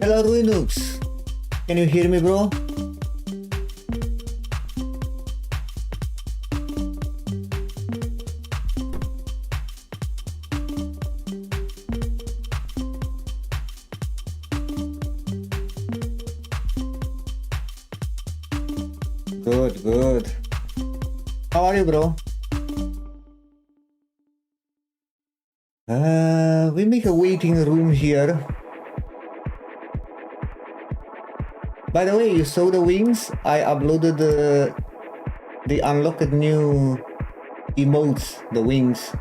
Hello Linux, can you hear me, bro? Good. How are you, bro? We make a waiting room here. By the way, you saw the wings? I uploaded the unlocked new emotes, the wings.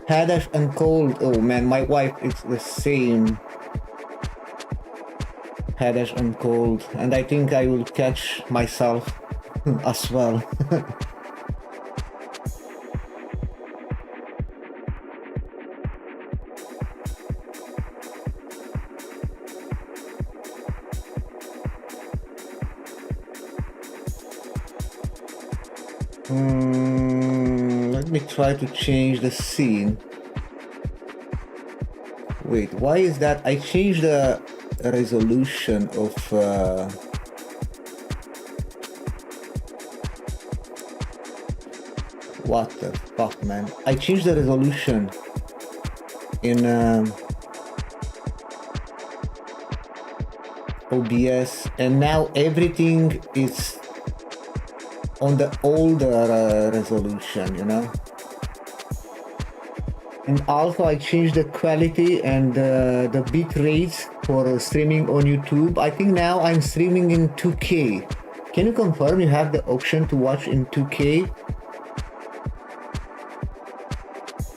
Haddash and cold. Oh man, my wife is the same. Haddash and cold, and I think I will catch myself as well. Let me try to change the scene. Wait, why is that? I changed the resolution of what the fuck, man? I changed the resolution in OBS, and now everything is on the older resolution, you know. And also I changed the quality and the bit rates for streaming on YouTube. I think now I'm streaming in 2K. Can you confirm you have the option to watch in 2K?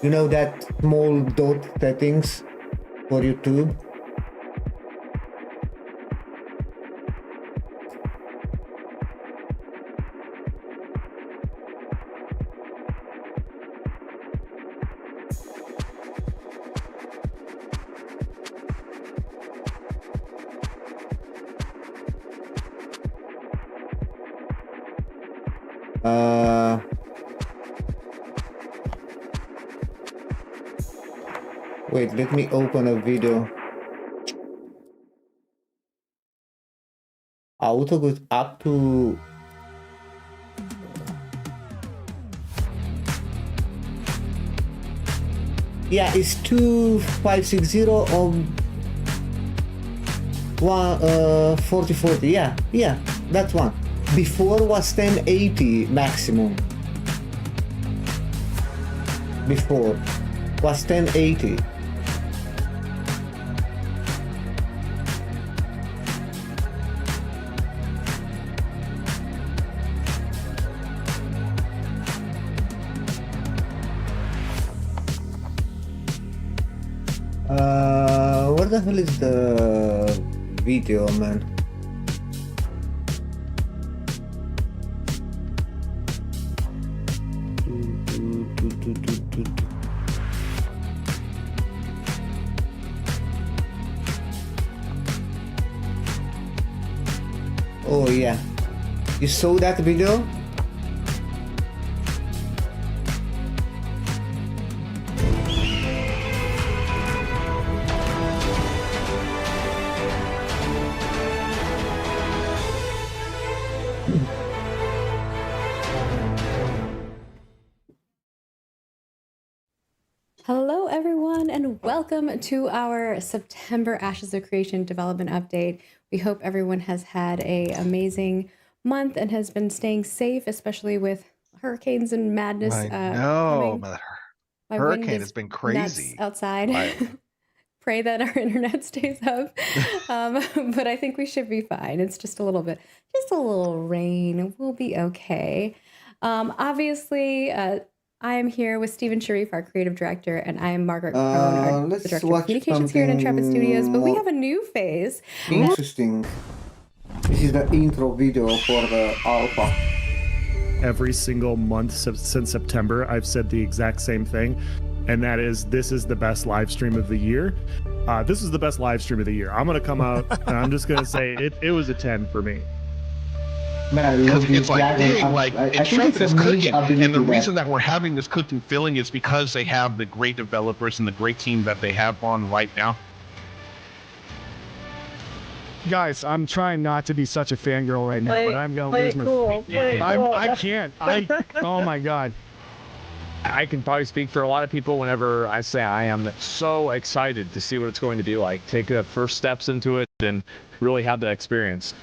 You know that small dot settings for YouTube? Wait, let me open a video. Auto goes up to... Yeah, it's 2560 on 4040. Yeah, that's one. Before was 1080 maximum. Before was 1080. Where the hell is the video, man? Oh yeah, you saw that video? Hello everyone and welcome to our September Ashes of Creation development update. We hope everyone has had an amazing month and has been staying safe, especially with hurricanes and madness. I know, My hurricane has been crazy outside. Pray that our internet stays up, but I think we should be fine. It's just a little rain. We'll be okay. Obviously, I am here with Stephen Sharif, our creative director, and I am Margaret Crone, the director of communications here at Intrepid Studios. But we have a new phase. Interesting. This is the intro video for the alpha. Every single month since September, I've said the exact same thing, and that is, this is the best live stream of the year. This is the best live stream of the year. I'm going to come out and I'm just going to say it was a 10 for me. Man, I Because love these it's like, dragon. dang, like, I think Intrepid it's a is mage cooking. ability And the that- reason that we're having this cooking feeling is because they have the great developers and the great team that they have on right now. Guys, I'm trying not to be such a fangirl right now, but I'm gonna Play lose it my. cool. Play it cool. I can't. Oh my god. I can probably speak for a lot of people whenever I say I am so excited to see what it's going to be like. Take the first steps into it and really have that experience.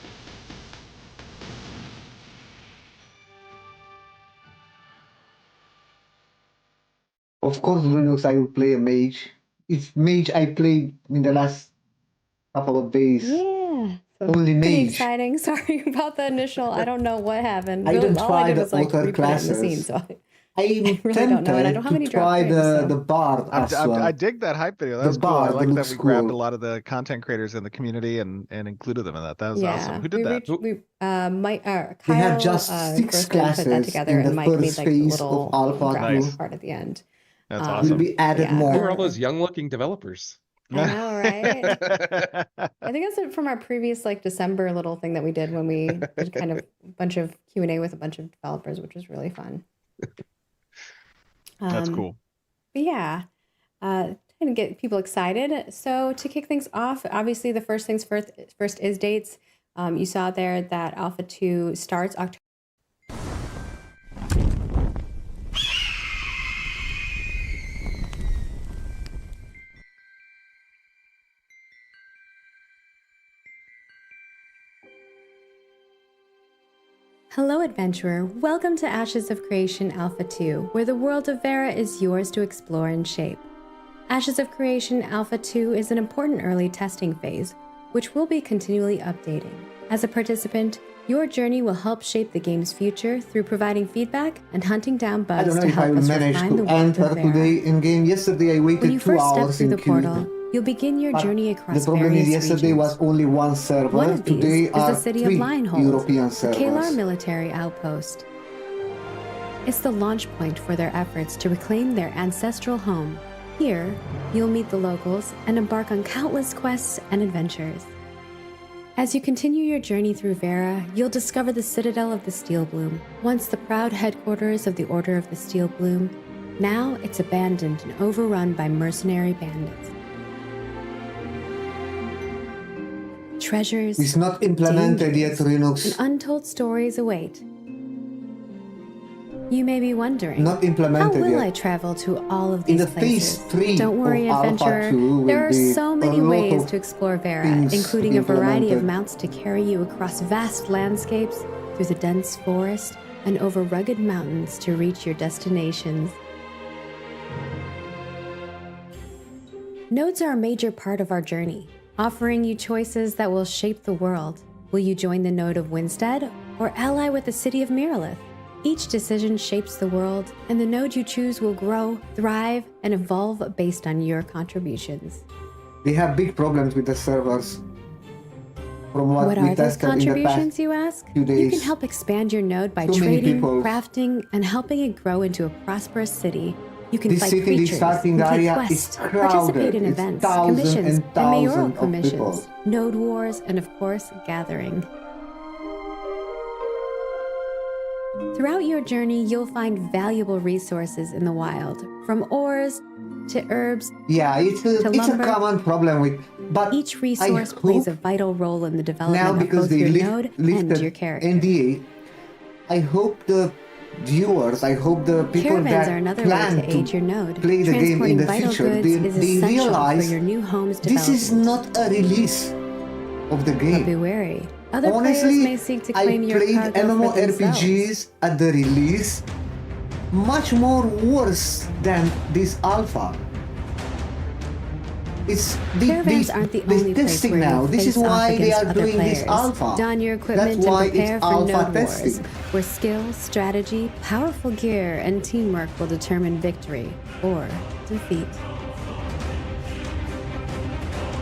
Of course, Linux, I will play a mage. It's mage I played in the last couple of days. Yeah. So Only pretty mage. exciting. Sorry about the initial. I don't know what happened. I didn't All try I did the was like other re-put it in the scene. classes. So I'm really don't know, and I don't have any tempted to drop try frames, the so. bard as well. I dig that hype video. That The was cool. I bard like that looks we grabbed a cool. lot of the content creators in the community and included them in that. That was Yeah. awesome. Who did that? Mike, Kyle, They have just 6 Grossman put that classes together, in and the Mike made first like a phase little of Alpha graphic 2. part at the end. That's Will awesome. be added Yeah. Who are more. all those young-looking developers? I know, right? I think that's it from our previous like December little thing that we did when we did kind of a bunch of Q&A with a bunch of developers, which was really fun. That's cool. But yeah, trying to get people excited. So to kick things off, obviously the first things first is dates. You saw there that Alpha 2 starts October. Hello, adventurer. Welcome to Ashes of Creation Alpha 2, where the world of Verra is yours to explore and shape. Ashes of Creation Alpha 2 is an important early testing phase, which will be continually updating. As a participant, your journey will help shape the game's future through providing feedback and hunting down I bugs don't know to if I help us managed refine the to world enter of Verra. today in game. Yesterday I When waited you 2 first step hours through in the queue. portal, you'll begin your But journey across the problem is various yesterday regions. was only one server. One of these Today is are the city of 3 Lionhold, European the servers. Kalar military outpost. It's the launch point for their efforts to reclaim their ancestral home. Here, you'll meet the locals and embark on countless quests and adventures. As you continue your journey through Verra, you'll discover the Citadel of the Steel Bloom. Once the proud headquarters of the Order of the Steel Bloom, now it's abandoned and overrun by mercenary bandits. Treasures, It's not implemented yet, dangers, Linux. and untold stories await. You may be wondering, Not how implemented will yet. I travel to all of In these the phase places? 3 Don't worry, of Alpha adventurer. 2 will There are be so a many lot ways of to explore Verra, things including to a be variety of implemented. mounts to carry you across vast landscapes, through the dense forest, and over rugged mountains to reach your destinations. Nodes are a major part of our journey, offering you choices that will shape the world. Will you join the node of Winstead or ally with the city of Miralith? Each decision shapes the world, and the node you choose will grow, thrive, and evolve based on your contributions. They have big problems with the servers. From what What we are those tested in the contributions, past you ask? few You can days. help expand your node by Too many trading, people. crafting, and helping it grow into a prosperous city. You can This fight city, this creatures, starting complete area quests, is crowded. participate in It's events, thousands commissions, and and mayoral thousands of commissions, people. node wars, and of course, gathering. Throughout your journey, you'll find valuable resources in the wild, from ores to herbs. Yeah, it's a lumber. common problem with. But Each I resource plays a hope vital role in the development now of because both they your node and lifted your character. NDA. I hope the viewers, I hope the people Caravans that are another way plan to aid your node. play the game in Transporting the vital future, goods is they essential realize for your new home's this is development. not a release of the But game. be wary. Other Honestly, players may seek to I claim your played cargo for themselves. MMORPGs at the release much more worse than this alpha. It's Caravans aren't the only place testing where now. you'll This is face off why they against are other doing players. this alpha. Don your equipment That's why and prepare it's for alpha node testing. wars, where skill, strategy, powerful gear, and teamwork will determine victory or defeat.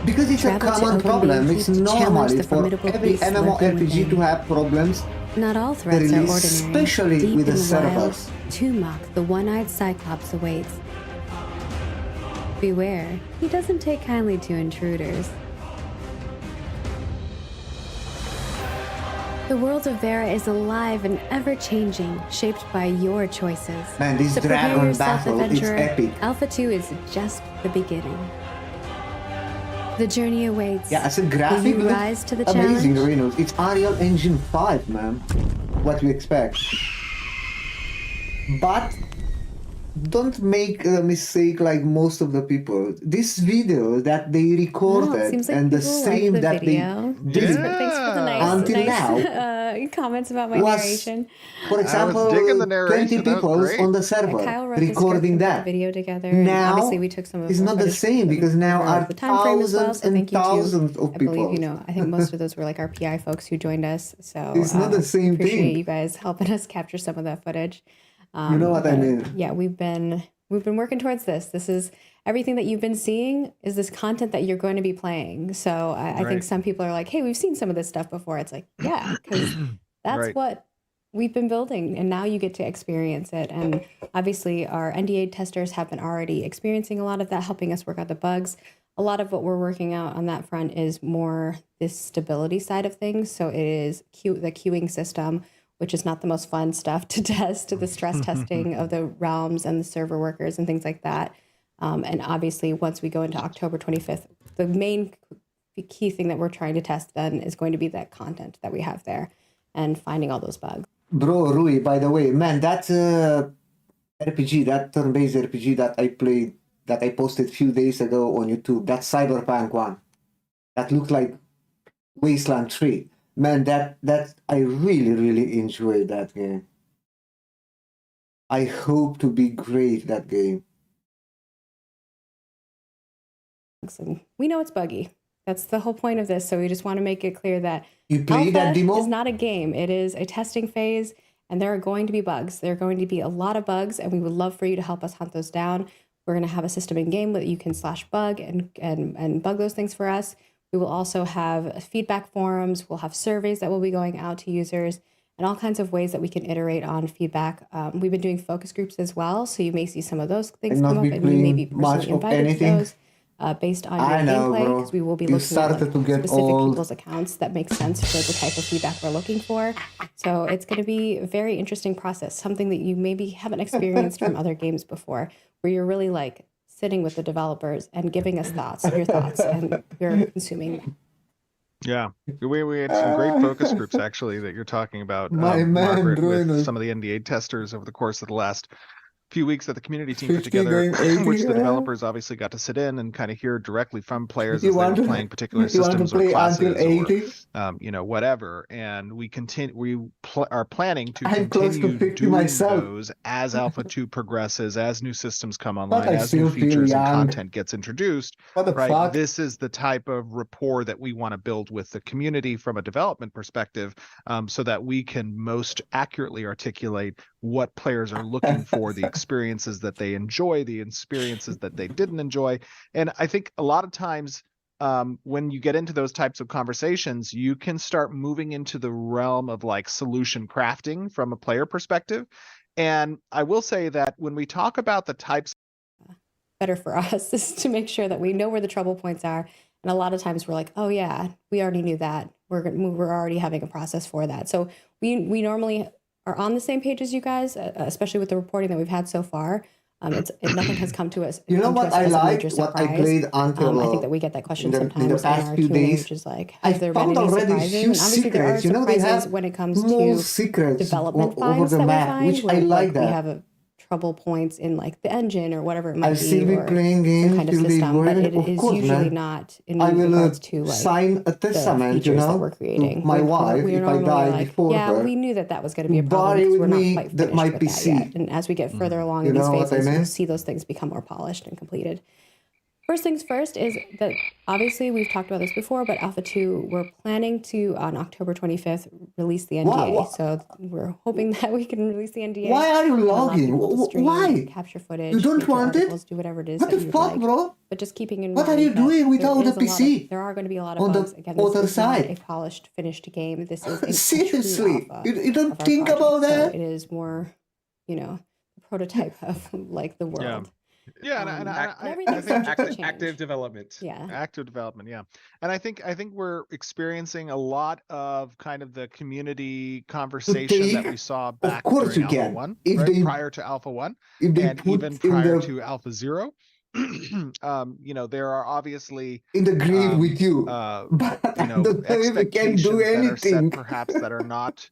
Because it's Travel a to common open problem. regions It's to challenge normal the for formidable every beasts lurking MMORPG within. to have problems. Not all The threats are release, ordinary. especially Deep with the in the wild, servers. Tumok, the one-eyed Cyclops, awaits. Beware, he doesn't take kindly to intruders. The world of Verra is alive and ever-changing, shaped by your choices. Man, this So prepare dragon yourself, battle, it's adventurer. epic. Alpha 2 is just the beginning. The journey awaits. Yeah, as a Will graphic, you look rise to the amazing, challenge? Reynolds. It's Unreal Engine 5, man. What you expect. But don't make a mistake like most of the people. This video that they recorded Well, it seems like and the people stream like the that video. they did Thanks for the Yeah. Until comments about my was, narration. for example, digging the 20 narration, that was people great. on the Kyle server wrote the script recording and put that. the video together. And Now, obviously, we took some of it's our not the footage same from because now over are the time frame as well. thousands So and thank you to, thousands of I believe, people. you know, I think most of those were like our PI folks who joined us. So It's not the same appreciate thing. you guys helping us capture some of that footage. You know what I but mean? Yeah, we've been working towards this. This is everything that you've been seeing is this content that you're going to be playing. So I think Right. some people are like, hey, we've seen some of this stuff before. It's like, yeah, because that's Right. what we've been building, and now you get to experience it. And obviously our NDA testers have been already experiencing a lot of that, helping us work out the bugs. A lot of what we're working out on that front is more this stability side of things. So it is the queuing system, which is not the most fun stuff to test, the stress testing of the realms and the server workers and things like that. And obviously, once we go into October 25th, the main key thing that we're trying to test then is going to be that content that we have there and finding all those bugs. Bro, Rui, by the way, man, that RPG, that turn-based RPG that I played, that I posted a few days ago on YouTube, that Cyberpunk one, that looked like Wasteland 3. Man, that I really enjoyed that game. I hope to be great that game. And we know it's buggy. That's the whole point of this. So we just want to make it clear that You played that Alpha demo? is not a game. It is a testing phase, and there are going to be bugs. There are going to be a lot of bugs, and we would love for you to help us hunt those down. We're going to have a system in game that you can /bug and bug those things for us. We will also have feedback forums. We'll have surveys that will be going out to users and all kinds of ways that we can iterate on feedback. We've been doing focus groups as well, so you may see some of those things And come not up, be and you may be playing much personally of invited to anything. those. Based on I your know, gameplay, bro. because we will be You looking at started to get specific old. people's accounts that make sense for the type of feedback we're looking for. So it's going to be a very interesting process, something that you maybe haven't experienced from other games before, where you're really like sitting with the developers and giving us your thoughts, and you're consuming them. Yeah, we had some great focus groups actually that you're talking about, My man, Margaret, with Bruno. some of the NDA testers over the course of the last few weeks that the community team put 50 together, going 80, which the yeah. developers obviously got to sit in and kind of hear directly from players You as they want were to- playing particular you want to systems or play classes until 80? or whatever. And we are planning to I'm close to continue 50 doing myself. those as Alpha 2 progresses, as new systems come But online, I as new still feel features and young. content gets introduced. What the Right. fuck? This is the type of rapport that we want to build with the community from a development perspective, so that we can most accurately articulate what players are looking for, the experiences that they enjoy, the experiences that they didn't enjoy. And I think a lot of times when you get into those types of conversations, you can start moving into the realm of like solution crafting from a player perspective. And I will say that when we talk about the types Better for us is to make sure that we know where the trouble points are. And a lot of times we're like, oh yeah, we already knew that. We're already having a process for that. So we normally are on the same page as you guys, especially with the reporting that we've had so far. Nothing has come to us. You know come to what us I as a like? major What I surprise. played until I think that we get that question in the sometimes past our few Q&A, days. which is like, I has there been found any already surprises? few And obviously there are secrets. You know, they surprises have when it comes small to secrets development over finds the that map, we find, which where I like we that. have trouble points in like the engine or whatever it might I'll be, still be or playing games some kind of till they system, but work. it Of is course, usually man. not in I will regards to like sign a the testament, features you that know, we're creating. to my wife We're if I normally die like, before yeah, her. we knew that that was going to be a Buy problem because we're not me quite that finished my with that PC. yet. And as we get further along You in these know what I phases, mean? we'll see those things become more polished and completed. First things first is that obviously we've talked about this before, but Alpha 2, we're planning to, on October 25th, release the NDA. What? So we're hoping that we can release the NDA. Why are you allow logging? people to stream, Why? capture footage, You don't feature want it? articles, do whatever it is What that the you would fuck, like. bro? But just keeping in What mind are you that doing without there the is a lot PC? there are going to be a lot of On the bugs. Again, this other is not side. a polished, finished game. This is a Seriously, true alpha you don't of our think project. about that? So it is more, the prototype of like the world. Yeah, and And I everything's think subject to change. Active development. Yeah. active development, yeah. And I think we're experiencing a lot of kind of the community To conversation that take, we saw of back course during you Alpha can. 1, If right? they Prior to Alpha 1 if they and even put in prior the to Alpha 0. You know, there are obviously in the grave with you, but you I know, don't know if we can do expectations that are set anything. perhaps that are not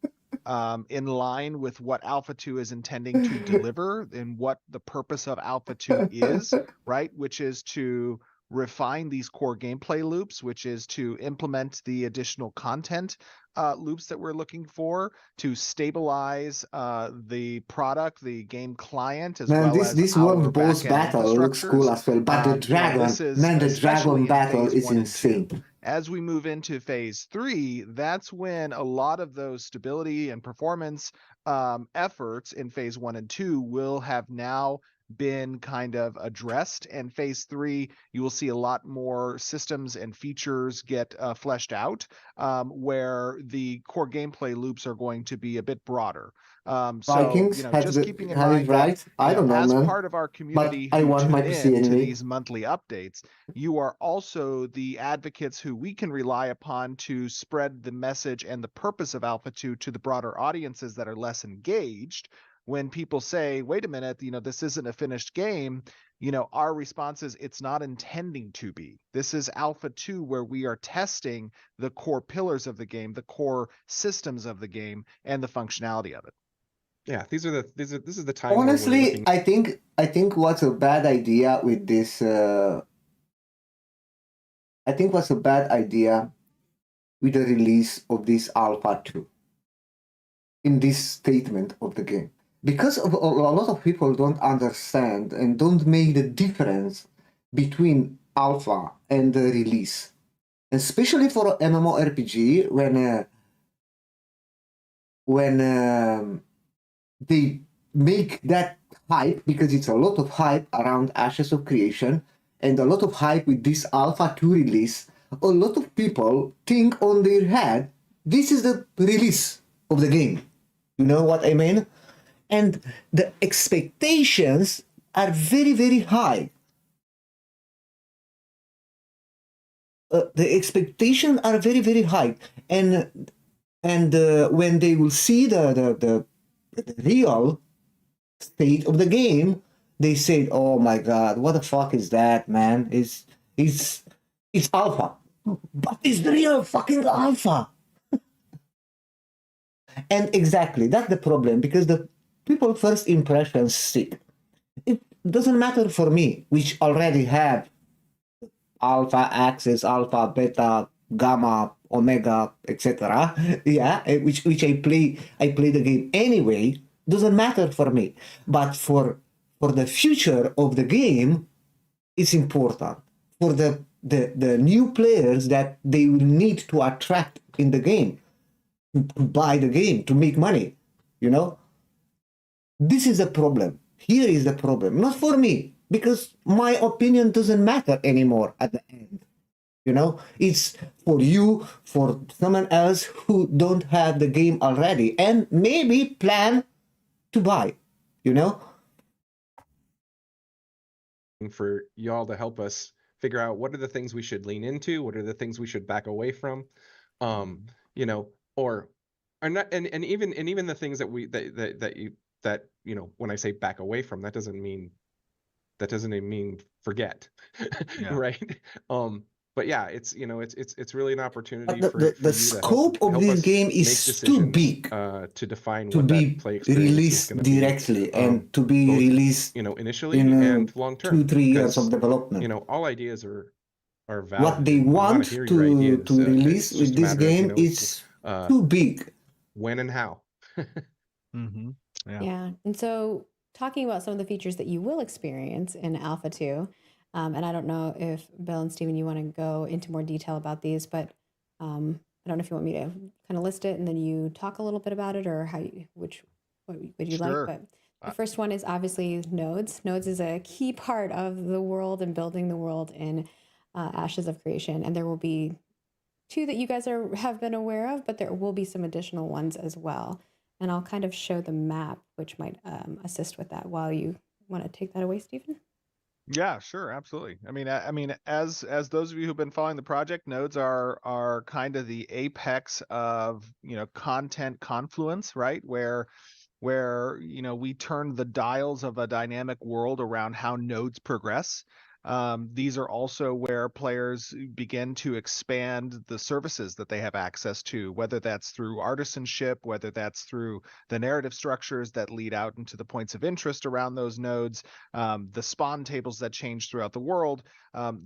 in line with what Alpha 2 is intending to deliver and what the purpose of Alpha 2 is, right? Which is to refine these core gameplay loops, which is to implement the additional content loops that we're looking for, to stabilize the product, the game client, as Man, well this as this our world boss back-end battle looks cool infrastructures. as well, but the You know, this dragon, is man, the especially dragon in battle phase is 1 and 2. insane. As we move into phase 3, that's when a lot of those stability and performance efforts in phase 1 and 2 will have now been kind of addressed. And phase 3, you will see a lot more systems and features get fleshed out, where the core gameplay loops are going to be a bit broader. So, you Vikings know, had just keeping in had it mind that, right. I don't know, as man, part of our but community I who want my tune PC in to anyway. these monthly updates, you are also the advocates who we can rely upon to spread the message and the purpose of Alpha 2 to the broader audiences that are less engaged. When people say, wait a minute, you know, this isn't a finished game, you know, our response is it's not intending to be. This is Alpha 2, where we are testing the core pillars of the game, the core systems of the game, and the functionality of it. Yeah, this is the time where we're Honestly, looking. I think what's a bad idea with this. I think what's a bad idea with the release of this Alpha 2 in this statement of the game. Because a lot of people don't understand and don't make the difference between Alpha and the release. Especially for MMORPG, when they make that hype, because it's a lot of hype around Ashes of Creation and a lot of hype with this Alpha 2 release, a lot of people think on their head, this is the release of the game. You know what I mean? And the expectations are very, very high. The expectations are very, very high. And when they will see the real state of the game, they say, "Oh my God, what the fuck is that, man? It's alpha, but it's the real fucking alpha." And exactly that's the problem, because the people first impressions stick. It doesn't matter for me, which already have alpha access, alpha, beta, gamma, omega, etc. Yeah, which I play the game anyway. Doesn't matter for me, but for the future of the game, it's important for the new players that they will need to attract in the game, to buy the game, to make money. You know, this is the problem. Here is the problem, not for me, because my opinion doesn't matter anymore at the end. You know, it's for you, for someone else who don't have the game already and maybe plan to buy, you know? For y'all to help us figure out what are the things we should lean into, what are the things we should back away from, you know, or not, and even the things that we that you know, when I say back away from, that doesn't mean forget, Yeah. right? But yeah, it's, you know, it's really an opportunity But for the you to scope help of this us game make is too decisions big to define to what that be play experience is released going to be, directly and to be both, released you know, initially in and long term. 2-3 years Because, of development. you know, all ideas are valid. What they And we want want to hear your to ideas. release It's with just a this matter of, you game know, is too big. when and how. Mm-hmm. Yeah. And so talking about some of the features that you will experience in Alpha 2, and I don't know if Bill and Steven, you want to go into more detail about these, but I don't know if you want me to kind of list it and then you talk a little bit about it, or what would you like? Sure. But the first one is obviously nodes. Nodes is a key part of the world and building the world in Ashes of Creation. And there will be 2 that you guys have been aware of, but there will be some additional ones as well. And I'll kind of show the map, which might assist with that while you want to take that away, Stephen. Yeah, sure, absolutely. I mean, as those of you who've been following the project, nodes are kind of the apex of, content confluence, right? Where we turn the dials of a dynamic world around how nodes progress. These are also where players begin to expand the services that they have access to, whether that's through artisanship, whether that's through the narrative structures that lead out into the points of interest around those nodes, the spawn tables that change throughout the world.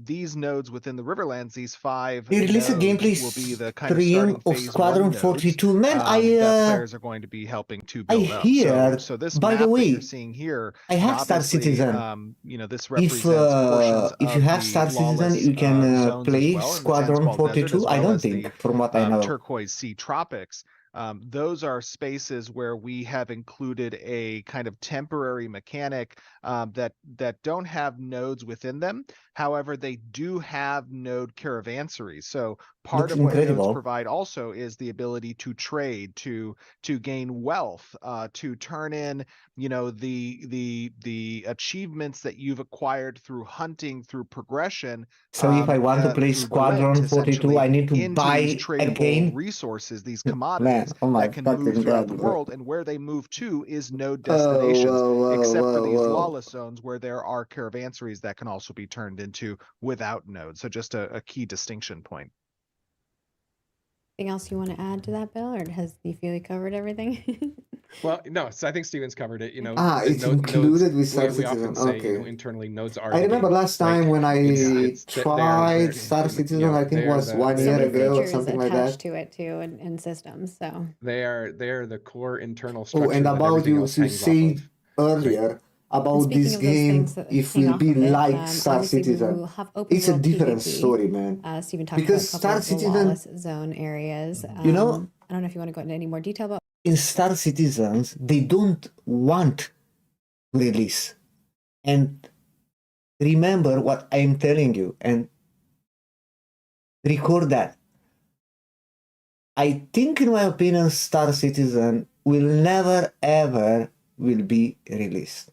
These nodes within the Riverlands, these 5 They released a gameplay nodes will be the kind of stream starting of phase 1 Squadron nodes 42. Man, that players are going to be helping to I build up. hear, So this by the map that you're way, seeing here, I and have Star obviously, Citizen. this represents portions If you of have the Star Citizen, lawless you can zones as play well in the Squadron Sandsfall Desert, 42. as I well don't as the think, from what I know. Turquoise Sea Tropics. Those are spaces where we have included a kind of temporary mechanic that don't have nodes within them. However, they do have node caravanseries. So part Looks of what nodes incredible. provide also is the ability to trade, to gain wealth, to turn in, the achievements that you've acquired through hunting, through progression, So if I want to play through glint, Squadron 42, essentially, I need to into these buy tradable again. resources, these Man, commodities oh my that can move fucking throughout god, the bro. world, and where they move to is node Whoa, destinations, whoa, whoa, except for whoa, these whoa. lawless zones where there are caravanseries that can also be turned into without nodes. So just a key distinction point. Anything else you want to add to that, Bill, or do you feel you covered everything? Well, no, so I think Steven's covered it. It's nodes. included with Star We often Citizen. say, Okay. internally, nodes are I the remember game, last right? time when I It's tried Star Citizen, I think was 1 So year many ago or features something like attached that. to it too, in systems. So They are the core internal Oh, structure and that about everything you else hangs off said of. earlier and about this speaking of those game, things that if hang will off be of it, like Star obviously we Citizen. will have open It's a world different PvP. story, man. Stephen talked Because about a couple Star of the Citizen, lawless zone areas. you know, I don't know if you want to go into any more detail about. in Star Citizens, they don't want to release. And remember what I'm telling you and record that. I think, in my opinion, Star Citizen will never ever will be released.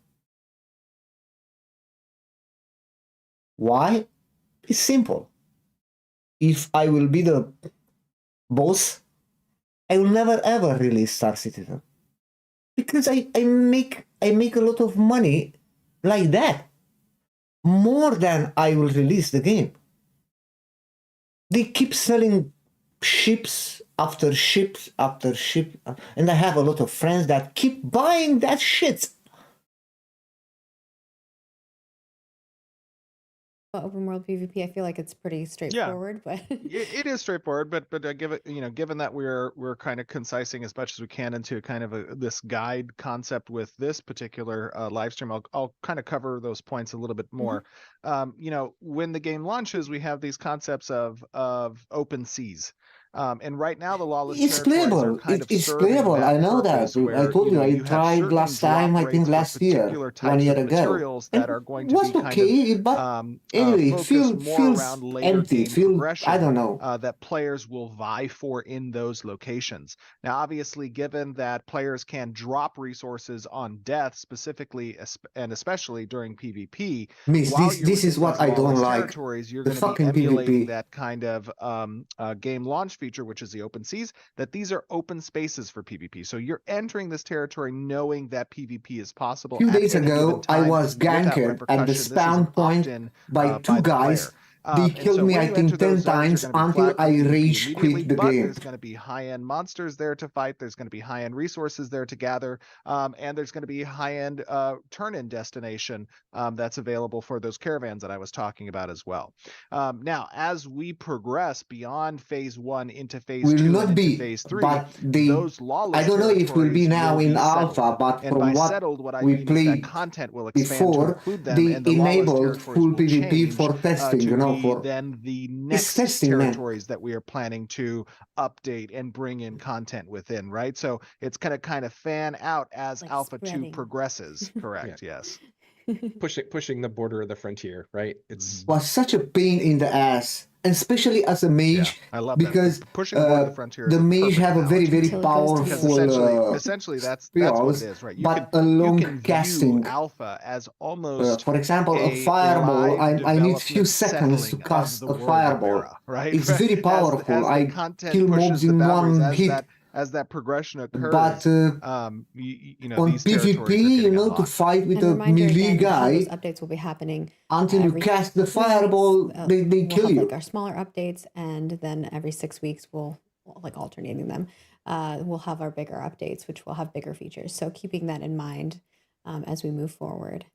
Why? It's simple. If I will be the boss, I will never ever release Star Citizen. Because I make a lot of money like that. More than I will release the game. They keep selling ships after ships after ship, and I have a lot of friends that keep buying that shit. Open world PvP, I feel like it's pretty straightforward, but It is straightforward, but given that we're kind of concising as much as we can into kind of this guide concept with this particular live stream, I'll kind of cover those points a little bit more. When the game launches, we have these concepts of open seas. And right now, the lawless It's territories are playable. kind of It's serving playable. that I know purpose, that. I where told you I you have tried certain last time. drop I think rates for last year, particular 1 types year of ago, materials and that are going it to was be kind of okay. But anyway, it focused more feels around later empty. game I progression, don't know. that players will vie for in those locations. Now, obviously, given that players can drop resources on death, specifically and especially during PvP, Miss, while you're this is within what these I don't lawless like. territories, you're The going to be fucking emulating PvP. that kind of game launch feature, which is the open seas, that these are open spaces for PvP. So you're entering this territory knowing that PvP is possible. A few at days any given ago, I time was without ganked at the repercussion. This is spawn point often by by two the guys. player. They And killed so me, when I you enter think, those 10 zones, times you're going to be until flagged for I PvP rage immediately, quit the but game. there's going to be high-end monsters there to fight. There's going to be high-end resources there to gather, and there's going to be high-end turn-in destination that's available for those caravans that I was talking about as well. Now, as we progress beyond phase 1 into phase Will 2 and not into be, phase 3, but those lawless I don't know if it will be territories now will in be settled. alpha, but And from by what settled, what I we mean is that played content will expand to before, include them, they and the lawless enabled territories full will PvP change for testing, to be for then the it's next testing, man. territories that we are planning to update and bring in content within, right? So it's going to kind of fan out as Like Alpha 2 spreading. progresses. Correct, yes. pushing the border of the frontier, right? It's Was such a pain in the ass, and especially as a Yeah, mage, I love because that. Pushing the border of the frontier is the a mage perfect have a very, analogy. very Until it goes to the Because powerful essentially that's what it spells, is, right? but a You long can view casting. alpha as almost For example, a a fireball, live I need few development seconds to settling of cast the a world of fireball. Verra, right? It's very powerful. As the I content kill pushes mobs the in boundaries, one hit. as that progression But occurs, you know, on these PvP, territories are you getting know, to unlocked. fight with And a reminder melee again, all those guy, updates will be happening until you every cast the 3 weeks. fireball, they We'll kill have you. like our smaller updates, and then every 6 weeks we'll like alternating them. We'll have our bigger updates, which will have bigger features. So keeping that in mind as we move forward.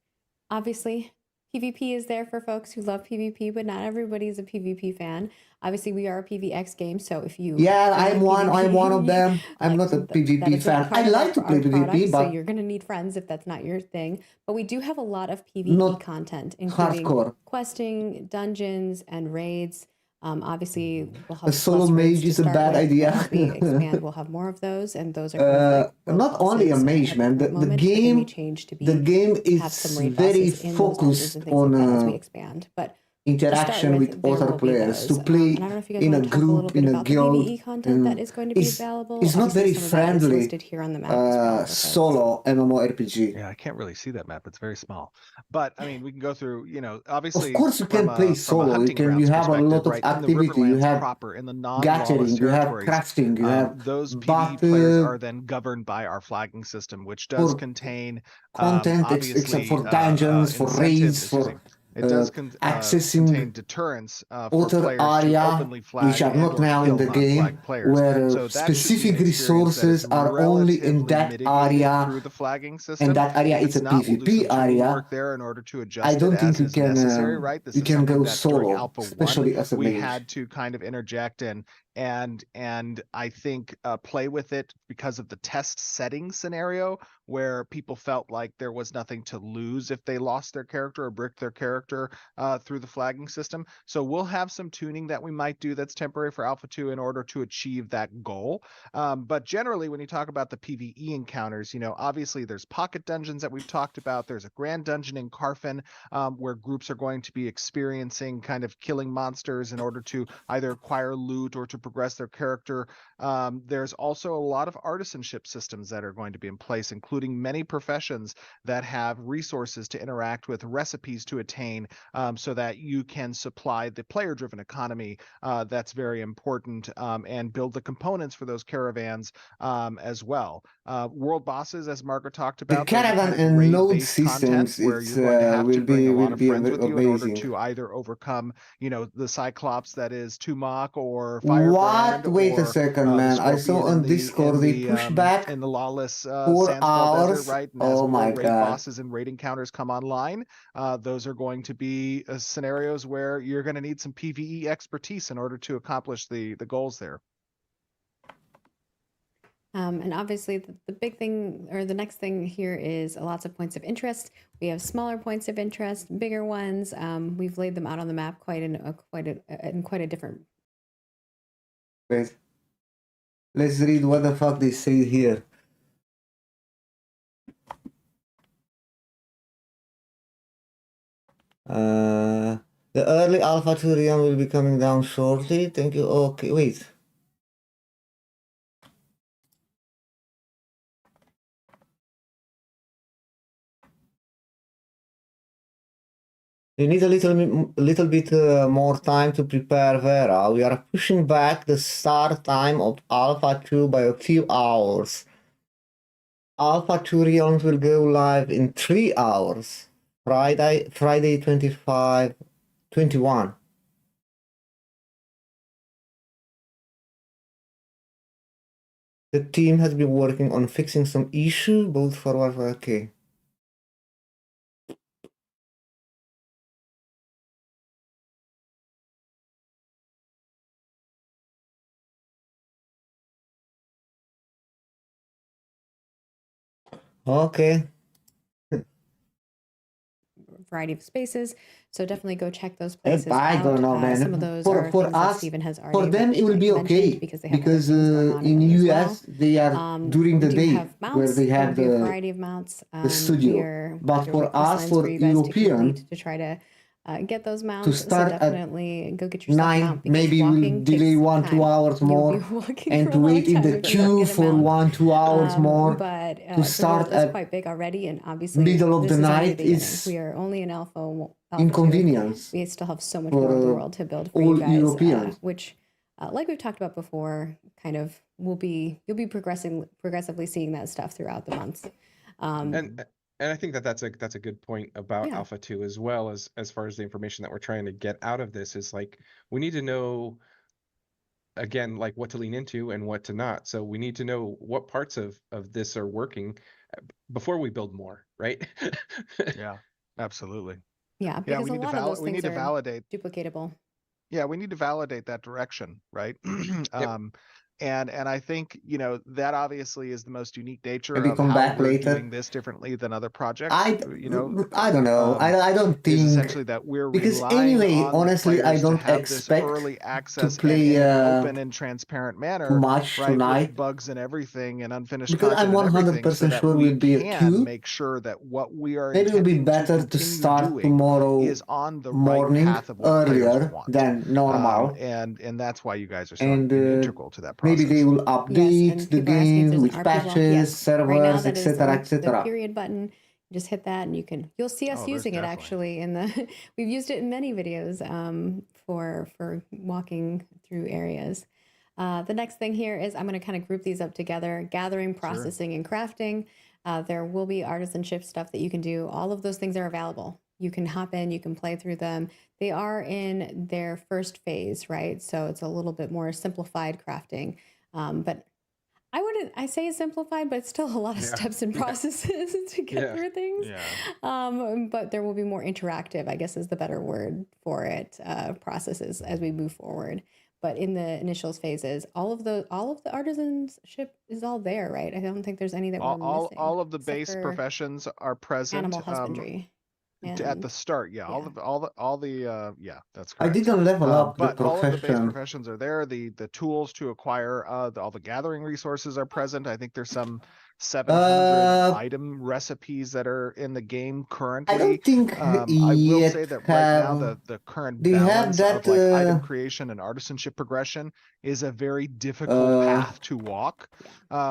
Obviously, PvP is there for folks who love PvP, but not everybody is a PvP fan. Obviously, we are a PvX game, so if you Yeah, don't I'm like one. I'm one of PvP, them. I'm like not a that PvP is a fan. part I of like to play our product, PvP, so but you're gonna need friends if that's not your thing. But we do have a lot of PvE not content, including hardcore. questing, dungeons, and raids. Obviously, we'll A have solo plus raids mage to is a start bad with, idea. but as we expand, we'll have more of those, and those are kind of like rogue Not only a bosses mage, at man. the The moment, but they may change to be game have some is raid very bosses in those dungeons and focused things like that as we on expand. But to start interaction with there other will be players. To those. play And I don't know if you guys in a want to talk a little group, bit in a about the guild, PvE content that is going to be available. it's not Obviously, very some of that is friendly listed here on the map as well for folks. solo MMORPG. Yeah, I can't really see that map. It's very small. But I mean, we can go through, you know, Of obviously course, you from can play a solo. hunting You grounds have a perspective, lot of right? In the activity. You Riverlands have proper, in the non-lawless gathering, you have territories, crafting, you have those but PvE players are then governed by our flagging system, which does for contain content, except obviously for dungeons, for incentives, raids, excuse me. for It does accessing contain deterrence for other players to area openly which flag are and not or now in kill the game, non-flagged players. where So that should be an specific experience that is resources are only in relatively that mitigated area, through the flagging system. and that area If is it's a not, we'll do PvP some tuning area. work there in order to I adjust it don't think as you is can necessary, right? This you is can something go that during solo, Alpha 1 especially as a we mage. had to kind of interject and I think play with it because of the test setting scenario where people felt like there was nothing to lose if they lost their character or bricked their character through the flagging system. So we'll have some tuning that we might do that's temporary for Alpha 2 in order to achieve that goal. But generally, when you talk about the PvE encounters, you know, obviously there's pocket dungeons that we've talked about. There's a grand dungeon in Carfin where groups are going to be experiencing kind of killing monsters in order to either acquire loot or to progress their character. There's also a lot of artisanship systems that are going to be in place, including many professions that have resources to interact with, recipes to attain, so that you can supply the player-driven economy that's very important, and build the components for those caravans as well. World bosses, as Margaret talked The about, those are caravan kind of and node raid-based content systems, where it's you're going to have to bring a lot will of be friends with you in order amazing. to either overcome, you know, the Cyclops that is Tumok or Firebrand, What? Wait a or second, the man. I saw Scorpion on Discord they pushed back in the lawless 4 Sandsfell Desert, hours. right? And as Oh more my raid god. bosses and raid encounters come online, those are going to be scenarios where you're going to need some PvE expertise in order to accomplish the goals there. And obviously, the big thing or the next thing here is lots of points of interest. We have smaller points of interest, bigger ones. We've laid them out on the map in quite a different. Wait. Let's read what the fuck they say here. The early Alpha Turian will be coming down shortly. Thank you. Okay, wait. You need a little bit more time to prepare Verra. We are pushing back the start time of Alpha 2 by a few hours. Alpha 2 realms will go live in 3 hours. Friday 21. The team has been working on fixing some issue, both forward. Okay. Okay. variety of spaces. So definitely go check those places I out. don't know, man. Some of those For are things that us, Stephen has for already them it will be mentioned okay because they have other because things going on in them as US they are during we the do day have where mounts. they There will have be a variety of mounts. the studio. But There will be for quest us, lines for for you guys to European, complete to try to get those to mounts. So start at definitely go get yourself a 9, mount because maybe we'll walking delay takes 1-2 time. hours You'll more, be walking and for a to long wait in time the if you don't queue get a for mount. 1-2 hours more. But To the start world is at quite big already, and obviously middle of this the is only the night beginning. is We are only in alpha 2. inconvenience We still have so much for more of the world to build for all you guys, Europeans. which, like we've talked about before, kind of you'll be progressively seeing that stuff throughout the months. And I think that that's a good point about Yeah. Alpha 2 as well, as far as the information that we're trying to get out of this is like we need to know, again, like what to lean into and what to not. So we need to know what parts of this are working before we build more, right? Yeah, absolutely. Yeah, Yeah, because we a need to lot of those we need things to are validate. duplicatable. Yeah, we need to validate that direction, right? Yep. And I think, you know, that obviously is the most unique nature Maybe of come how back we're later. doing this differently than other projects. I You know, don't know. I don't is think, essentially that we're because relying anyway, on the honestly, I players to don't have this expect early to access and play in an open and transparent manner, much right? tonight With bugs and everything and unfinished because I'm content and everything, so 100% that sure we we'll be a can queue. make sure that what we are Maybe it would be intending to better to continue start doing tomorrow is on the right morning path of what players earlier want. than normal, And that's why you guys are so and integral to that maybe process. they will Yes, update and the people are asking if game there's an with RP block. patches, Yes, right now servers, that is etc., the etc. period button. You just hit that, and you'll see us Oh, there's using it definitely. actually in the. We've used it in many videos for walking through areas. The next thing here is I'm going to kind of group these up together: gathering, processing, and crafting. There will be artisanship stuff that you can do. All of those things are available. You can hop in, you can play through them. They are in their first phase, right? So it's a little bit more simplified crafting. But I say simplified, but it's still a lot of steps and processes to get through things. Yeah. But there will be more interactive, I guess is the better word for it, processes as we move forward. But in the initial phases, all of the artisanship is all there, right? I don't think there's any that we're missing. All of the except base for professions are present. animal husbandry. At the start, yeah. All the yeah, that's I correct. didn't level up the But all of the base profession. professions are there. The tools to acquire all the gathering resources are present. I think there's some 700 item recipes that are in the game currently. I don't think I will yet say that right now have. the current They have balance that of like item creation and artisanship progression is a very difficult path to walk,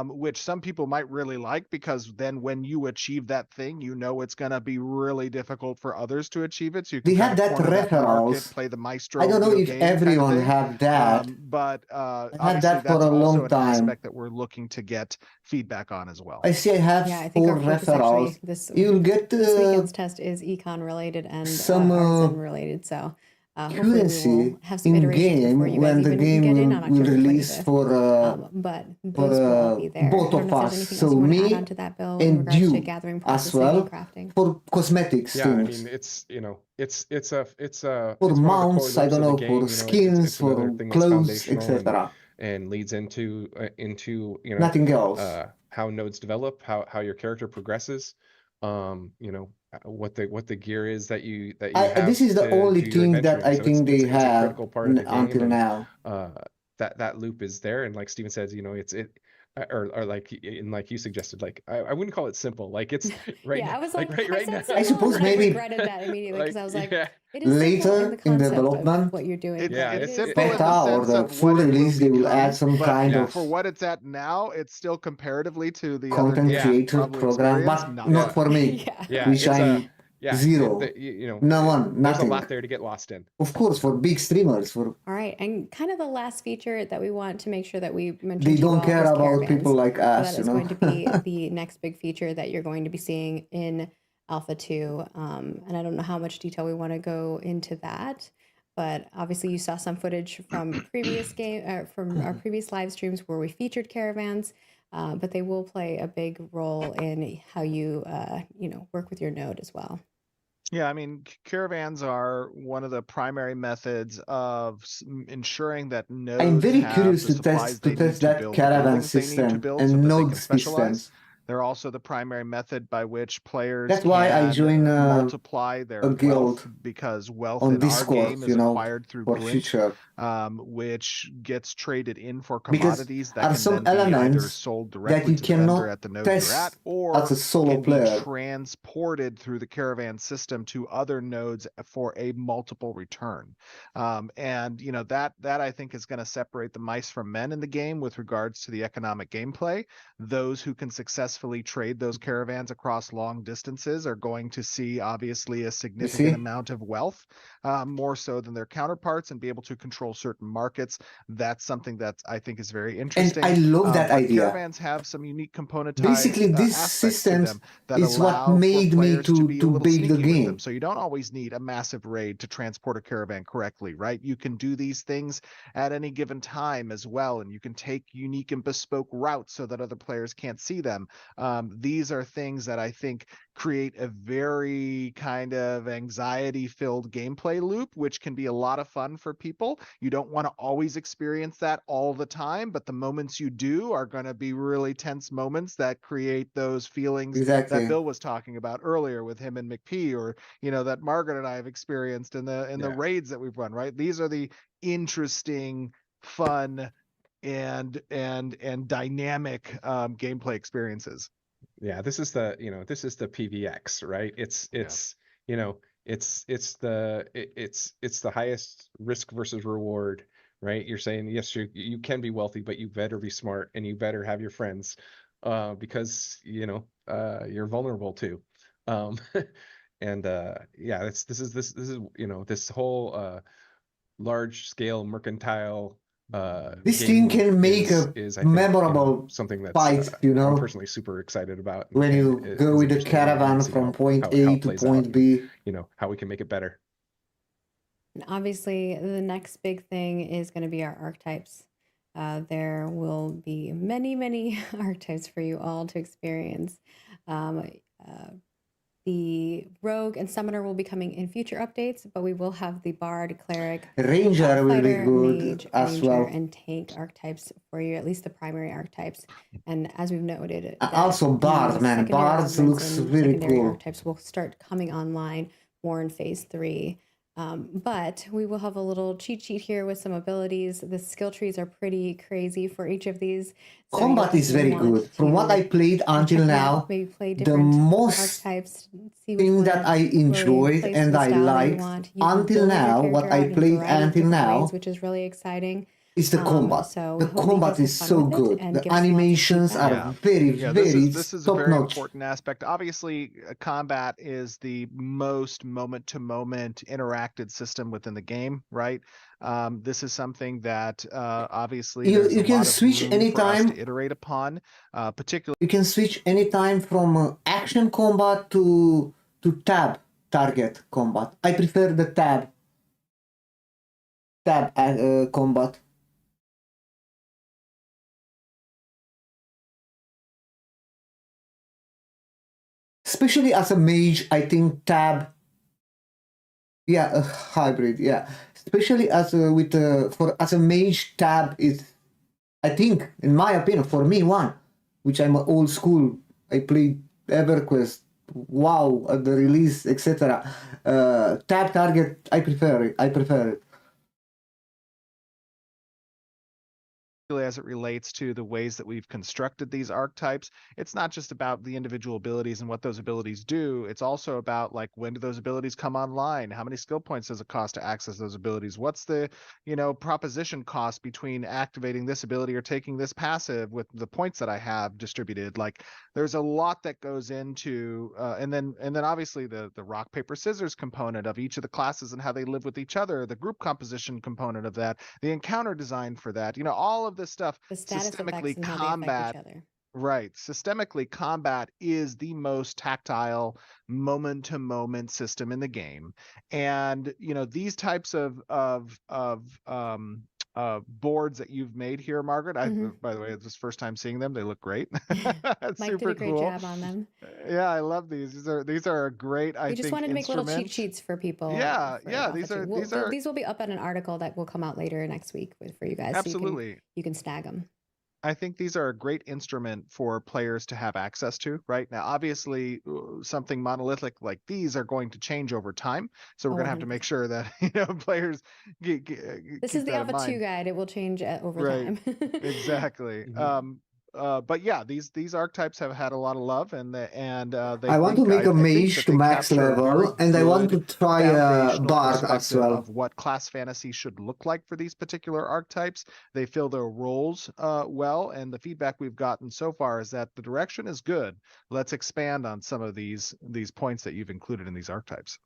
which some people might really like, because then when you achieve that thing, you know it's gonna be really difficult for others to achieve it. So you can They kind have of that corner that market, referrals. play the maestro I don't know video if game kind of everyone thing. have that. But I had obviously that for that's a also long an time. aspect that we're looking to get feedback on as well. I see I have Yeah, I think 4 our focus referrals. actually this You'll get weekend's test is econ related and some artisan related. So hopefully we currency will have some in iterations before game you guys when the even game get in on will October release 25th. for But those will all be there. both I don't of know if there's us. anything So else you want to add me on to that, Bill, in and regards to you gathering, as processing, well and crafting. for cosmetics Yeah, I things. mean, it's For it's one of the core mounts, I loops don't of the know, game. for skins, It's another for thing that's clothes, foundational etc. and leads into Nothing else. how nodes develop, how your character progresses, what the gear is that you have This is the to only do your thing that adventuring. I So think they it's a have critical part of the game, until and now. that loop is there. And like Steven says, or like you suggested, like I wouldn't call it simple. Like it's right Yeah, now, I was like like, right I now. said simple, suppose and then maybe I regretted that immediately because I was like, yeah. it is simple in Later the in concept of development, what you're doing. Yeah, It's It is simple in the beta or sense the of full what it will release, they will add become, some but kind Yeah. of for what it's at now, it's still comparatively to the other content games Yeah. you've creator probably program, experienced, but not not much. for me, Yeah. Yeah, which it's I'm zero. No one, There's a nothing. lot there to get lost in. Of course, for big streamers, for All right, and kind of the last feature that we want to make sure that we mention they to you don't all care is about caravans. people like So us, that you is know. going to be the next big feature that you're going to be seeing in Alpha 2. And I don't know how much detail we want to go into that, but obviously you saw some footage from from our previous live streams where we featured caravans, but they will play a big role in how you work with your node as well. Yeah, I mean, caravans are one of the primary methods of ensuring that nodes I'm very have curious the to supplies test they need to that build the caravan buildings they need to system build so and that they node can specialize. systems. They're also the primary method by which players That's why I can join multiply their a wealth, guild because wealth on in our Discord, game is you know, acquired through for glint, future. which gets traded in for Because commodities that are can some then be either elements sold that directly you to the vendor cannot at the node you're at, test or as a solo can be player. transported through the caravan system to other nodes for a multiple return. And you know, that I think is going to separate the mice from men in the game with regards to the economic gameplay. Those who can successfully trade those caravans across long distances are going to see obviously a significant amount of wealth, more so than their counterparts, and be able to control certain markets. That's something that I think is very interesting. And I love that but idea. Caravans have some unique componentized Basically, this aspects to system them that is what allow made for me players to be a to little bake the sneaky with them. game. So you don't always need a massive raid to transport a caravan correctly, right? You can do these things at any given time as well, and you can take unique and bespoke routes so that other players can't see them. These are things that I think create a very kind of anxiety-filled gameplay loop, which can be a lot of fun for people. You don't want to always experience that all the time, but the moments you do are going to be really tense moments that create those feelings Exactly. that Bill was talking about earlier with him and McP, or you know, that Margaret and I have experienced in the raids that we've run, right? These are the interesting, fun, and dynamic gameplay experiences. Yeah, this is the PVX, right? It's you know, it's the highest risk versus reward, right? You're saying yes, you can be wealthy, but you better be smart and you better have your friends, because you're vulnerable too. And yeah, this is this whole large scale mercantile This thing game can make is, a I think, memorable something that's fight, I'm personally super excited about. when and you it go is with the interesting to caravan see from how point how A it to plays point out, B. and, how we can make it better. And obviously, the next big thing is going to be our archetypes. There will be many, many archetypes for you all to experience. The rogue and summoner will be coming in future updates, but we will have the bard, cleric, Ranger will be fighter, good mage, as ranger, well. and tank archetypes for you, at least the primary archetypes. And as we've noted, Also Bard, man. secondary Bards elements looks and very secondary cool. archetypes will start coming online more in phase 3. But we will have a little cheat sheet here with some abilities. The skill trees are pretty crazy for each of these. So Combat is very good. From what I played until now, maybe play the different most archetypes, see which thing one that I really enjoyed plays to and the I style that you liked want. You can until build your now, character what out I in a played variety of until different now, ways, which is really exciting. is the combat. So The we hope that you combat guys have is fun so with it good. and The give us lots of animations feedback. are very, very this is a top very notch. important aspect. Obviously, combat is the most moment-to-moment interacted system within the game, right? This is something that obviously You there's a can lot of switch room for us anytime. to iterate upon, particularly. You can switch anytime from action combat to tab target combat. I prefer the tab combat. Especially as a mage, I think tab. Yeah, a hybrid. Yeah, especially as a mage, tab is, I think, in my opinion, for me, one, which I'm old school. I played EverQuest, WoW at the release, etc. Tab target, I prefer it. As it relates to the ways that we've constructed these archetypes, it's not just about the individual abilities and what those abilities do. It's also about, like, when do those abilities come online? How many skill points does it cost to access those abilities? What's the, proposition cost between activating this ability or taking this passive with the points that I have distributed? Like, there's a lot that goes into, and then obviously the rock, paper, scissors component of each of the classes and how they live with each other, the group composition component of that, the encounter design for that, all of this stuff. The status effects Systemically, and how they affect each other. right, systemically, combat is the most tactile, moment-to-moment system in the game. And these types of boards that you've made here, Margaret, by the way, it's the first time seeing them. They look great. It's Mike super did a great cool. job on them. Yeah, I love these. These are a great, I We just think, wanted to make little cheat instruments. sheets for people. Yeah, for yeah, Alpha these 2. are These will be up on an article that will come out later next week for you guys. absolutely. So you can snag them. I think these are a great instrument for players to have access to. Right now, obviously, something monolithic like these are going to change over time, so we're going to have to make sure that players This keep is the that in Alpha 2 mind. guide. It will change over Right. time. Exactly. But yeah, these archetypes have had a lot of love, and they I want to make a I think mage that to they max capture a very level, and I want to good try a foundational bard as perspective well. of what class fantasy should look like for these particular archetypes. They fill their roles well, and the feedback we've gotten so far is that the direction is good. Let's expand on some of these points that you've included in these archetypes.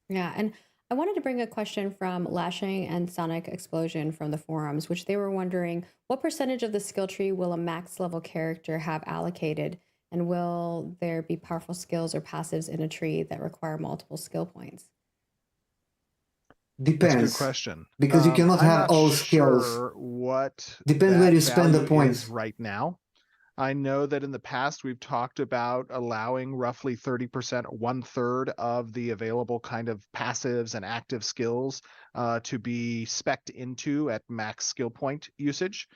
Yeah, and I wanted to bring a question from Lashing and Sonic Explosion from the forums, which they were wondering, what percentage of the skill tree will a max level character have allocated, and will there be powerful skills or passives in a tree that require multiple skill points? Depends. That's a good question. Because you cannot I'm have not all sure skills. what Depends that where you spend the value points. is right now. I know that in the past we've talked about allowing roughly 30%, 1/3 of the available kind of passives and active skills to be spec'd into at max skill point usage.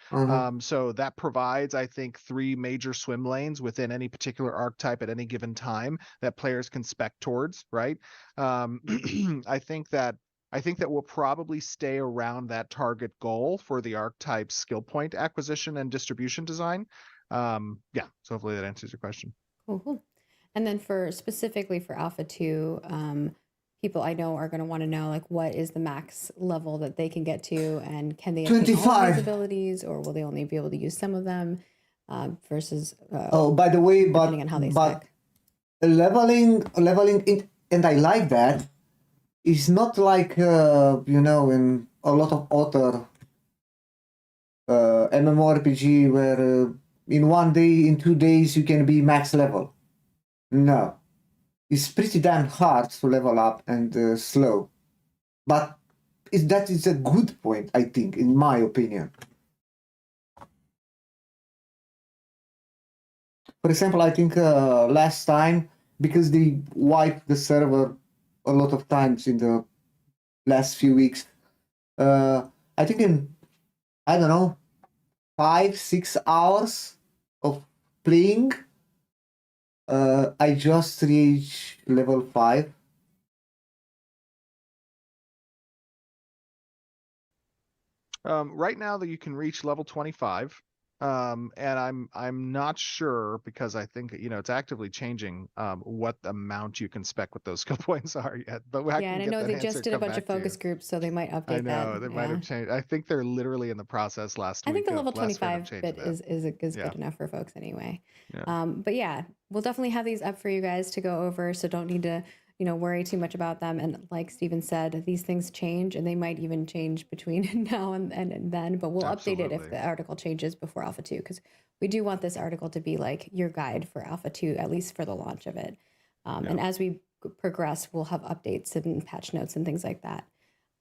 So that provides, I think, 3 major swim lanes within any particular archetype at any given time that players can spec towards, right? I think that we'll probably stay around that target goal for the archetype skill point acquisition and distribution design. Yeah, so hopefully that answers your question. Cool. And then specifically for Alpha 2, people I know are going to want to know, like, what is the max level that they can get to, and can they attain all of these abilities, or will they only be able to use some of them versus by the way, depending on how they spec. leveling it, and I like that, is not like in a lot of other MMORPG where in 1 day, in 2 days, you can be max level. No. It's pretty damn hard to level up and slow. But that is a good point, I think, in my opinion. For example, I think last time, because they wiped the server a lot of times in the last few weeks, I think in, I don't know, 5-6 hours of playing, I just reached level 5. Right now that you can reach level 25, and I'm not sure, because I think it's actively changing what amount you can spec with those skill points are yet. But Yeah, and I know they just did a bunch of focus groups, so they might update that. I know they might have changed. I think they're literally in the process last week. I think the level 25 bit is good enough for folks anyway. Yeah. But yeah, we'll definitely have these up for you guys to go over, so don't need to worry too much about them. And like Steven said, these things change, and they might even change between now and then, but we'll update it if the article changes before Alpha 2, because we do want this article to be like your guide for Alpha 2, at least for the launch of it. And as we progress, we'll have updates and patch notes and things like that.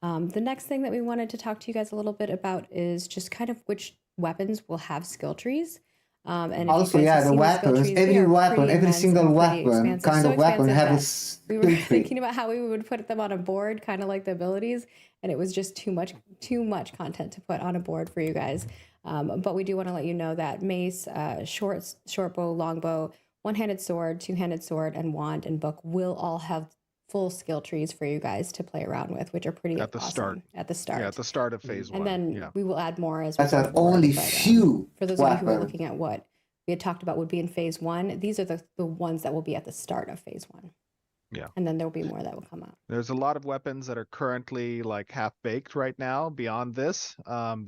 The next thing that we wanted to talk to you guys a little bit about is just kind of which weapons will have skill trees. And also, the weapons, every single weapon, kind of weapon, have a skill tree. We were thinking about how we would put them on a board, kind of like the abilities, and it was just too much content to put on a board for you guys. But we do want to let you know that mace, short bow, long bow, one-handed sword, two-handed sword, and wand and book will all have full skill trees for you guys to play around with, which are pretty awesome at the start. Yeah, at the start of phase 1. And then we will add more as we go forward. Only few. For those of you who are looking at what we had talked about would be in phase 1, these are the ones that will be at the start of phase 1. Yeah. And then there will be more that will come out. There's a lot of weapons that are currently like half baked right now beyond this that